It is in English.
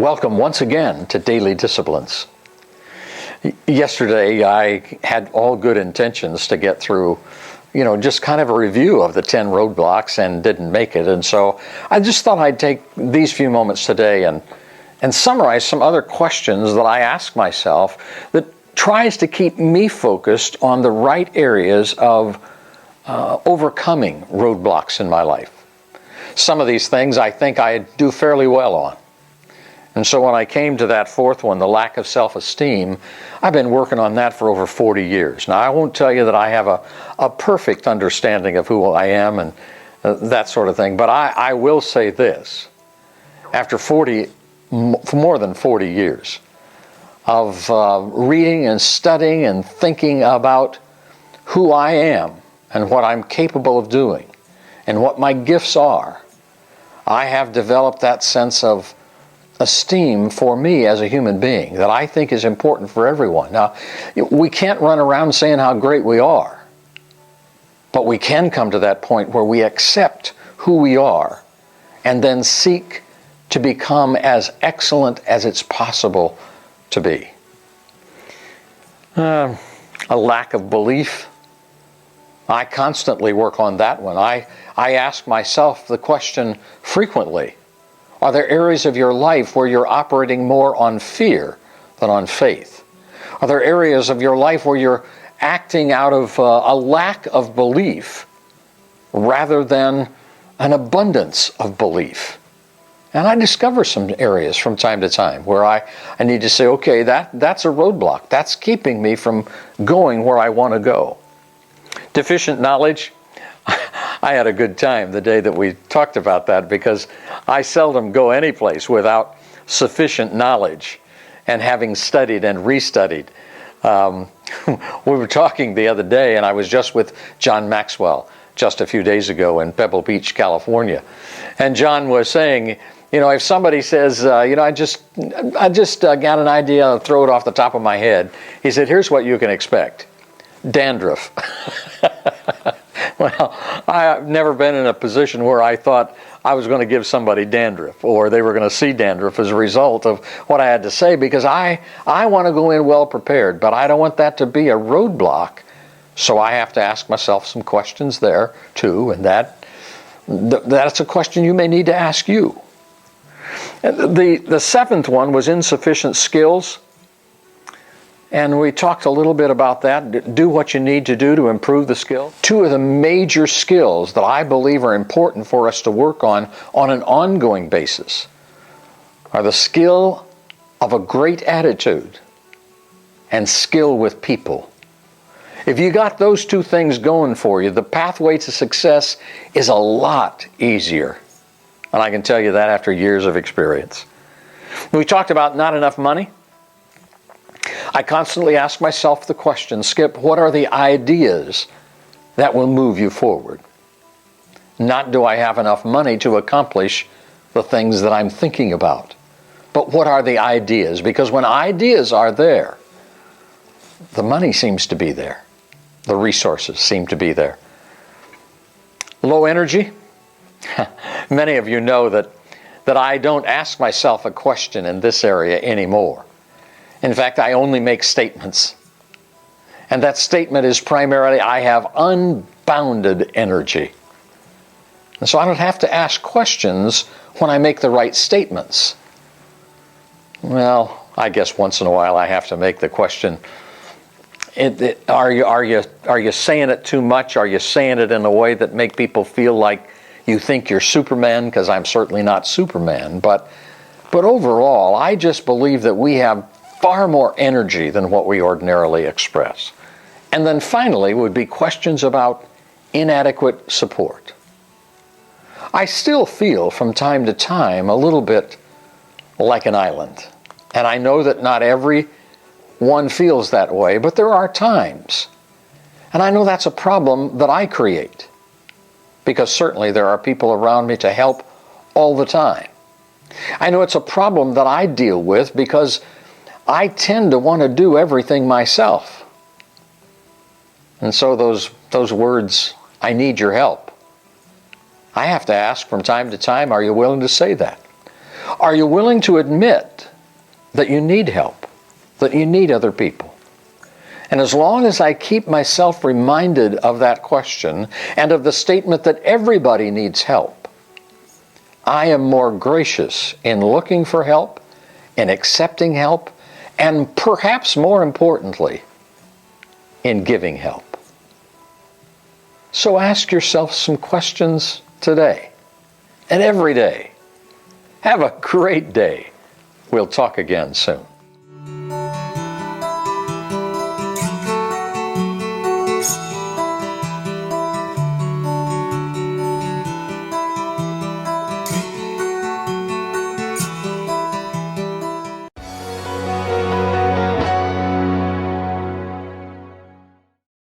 Welcome once again to Daily Disciplines. Yesterday I had all good intentions to get through, just kind of a review of the 10 roadblocks and didn't make it. And so I just thought I'd take these few moments today and summarize some other questions that I ask myself that tries to keep me focused on the right areas of overcoming roadblocks in my life. Some of these things I think I do fairly well on. And so when I came to that fourth one, the lack of self-esteem, I've been working on that for over 40 years. Now, I won't tell you that I have a perfect understanding of who I am and that sort of thing, but I will say this. After more than 40 years of reading and studying and thinking about who I am and what I'm capable of doing and what my gifts are, I have developed that sense of esteem for me as a human being that I think is important for everyone. Now, we can't run around saying how great we are, but we can come to that point where we accept who we are and then seek to become as excellent as it's possible to be. A lack of belief. I constantly work on that one. I ask myself the question frequently, are there areas of your life where you're operating more on fear than on faith? Are there areas of your life where you're acting out of a lack of belief rather than an abundance of belief? And I discover some areas from time to time where I need to say, okay, that's a roadblock. That's keeping me from going where I want to go. Deficient knowledge. I had a good time the day that we talked about that because I seldom go any place without sufficient knowledge and having studied and restudied. We were talking the other day, and I was just with John Maxwell just a few days ago in Pebble Beach, California. And John was saying, if somebody says, I just got an idea, I'll throw it off the top of my head. He said, here's what you can expect. Dandruff. Well, I've never been in a position where I thought I was going to give somebody dandruff or they were going to see dandruff as a result of what I had to say, because I want to go in well prepared, but I don't want that to be a roadblock. So I have to ask myself some questions there too, and that's a question you may need to ask you. The seventh one was insufficient skills. And we talked a little bit about that. Do what you need to do to improve the skill. Two of the major skills that I believe are important for us to work on an ongoing basis are the skill of a great attitude and skill with people. If you got those two things going for you, the pathway to success is a lot easier. And I can tell you that after years of experience. We talked about not enough money. I constantly ask myself the question, Skip, what are the ideas that will move you forward? Not do I have enough money to accomplish the things that I'm thinking about, but what are the ideas? Because when ideas are there, the money seems to be there. The resources seem to be there. Low energy. Many of you know that I don't ask myself a question in this area anymore. In fact, I only make statements. And that statement is primarily, I have unbounded energy. And so I don't have to ask questions when I make the right statements. Well, I guess once in a while I have to make the question, are you saying it too much? Are you saying it in a way that make people feel like you think you're Superman? Because I'm certainly not Superman. But overall, I just believe that we have far more energy than what we ordinarily express. And then finally would be questions about inadequate support. I still feel from time to time a little bit like an island. And I know that not everyone feels that way, but there are times. And I know that's a problem that I create, because certainly there are people around me to help all the time. I know it's a problem that I deal with because I tend to want to do everything myself. And so those words, I need your help, I have to ask from time to time, are you willing to say that? Are you willing to admit that you need help, that you need other people? And as long as I keep myself reminded of that question and of the statement that everybody needs help, I am more gracious in looking for help, in accepting help, and perhaps more importantly, in giving help. So ask yourself some questions today and every day. Have a great day. We'll talk again soon.